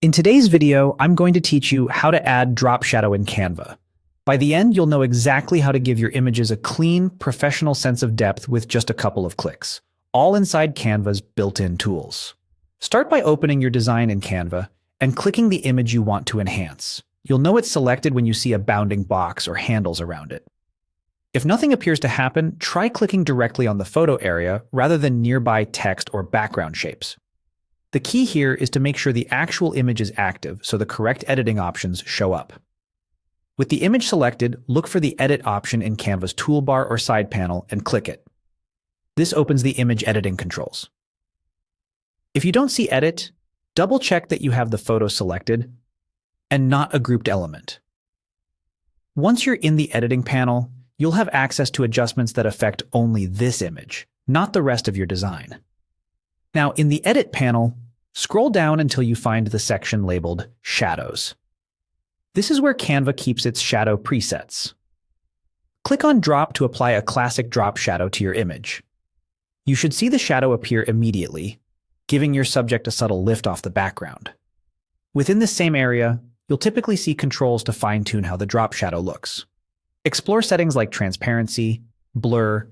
In today's video, I'm going to teach you how to add drop shadow in Canva. By the end, you'll know exactly how to give your images a clean, professional sense of depth with just a couple of clicks, all inside Canva's built-in tools. Start by opening your design in Canva and clicking the image you want to enhance. You'll know it's selected when you see a bounding box or handles around it. If nothing appears to happen, try clicking directly on the photo area rather than nearby text or background shapes. The key here is to make sure the actual image is active so the correct editing options show up. With the image selected, look for the Edit option in Canva's toolbar or side panel and click it. This opens the image editing controls. If you don't see Edit, double-check that you have the photo selected and not a grouped element. Once you're in the editing panel, you'll have access to adjustments that affect only this image, not the rest of your design. Now, in the Edit panel, scroll down until you find the section labeled Shadows. This is where Canva keeps its shadow presets. Click on Drop to apply a classic drop shadow to your image. You should see the shadow appear immediately, giving your subject a subtle lift off the background. Within this same area, you'll typically see controls to fine-tune how the drop shadow looks. Explore settings like transparency, blur,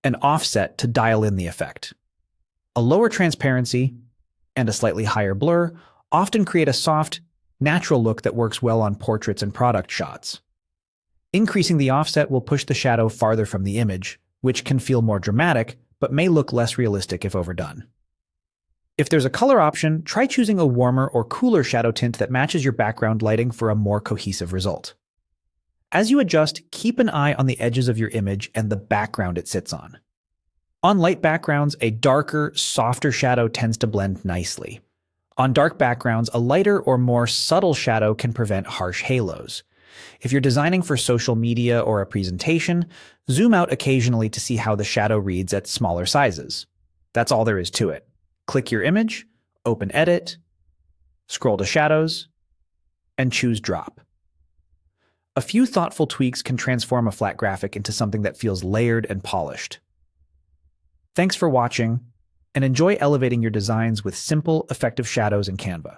and offset to dial in the effect. A lower transparency and a slightly higher blur often create a soft, natural look that works well on portraits and product shots. Increasing the offset will push the shadow farther from the image, which can feel more dramatic, but may look less realistic if overdone. If there's a color option, try choosing a warmer or cooler shadow tint that matches your background lighting for a more cohesive result. As you adjust, keep an eye on the edges of your image and the background it sits on. On light backgrounds, a darker, softer shadow tends to blend nicely. On dark backgrounds, a lighter or more subtle shadow can prevent harsh halos. If you're designing for social media or a presentation, zoom out occasionally to see how the shadow reads at smaller sizes. That's all there is to it. Click your image, open Edit, scroll to Shadows, and choose Drop. A few thoughtful tweaks can transform a flat graphic into something that feels layered and polished. Thanks for watching, and enjoy elevating your designs with simple, effective shadows in Canva.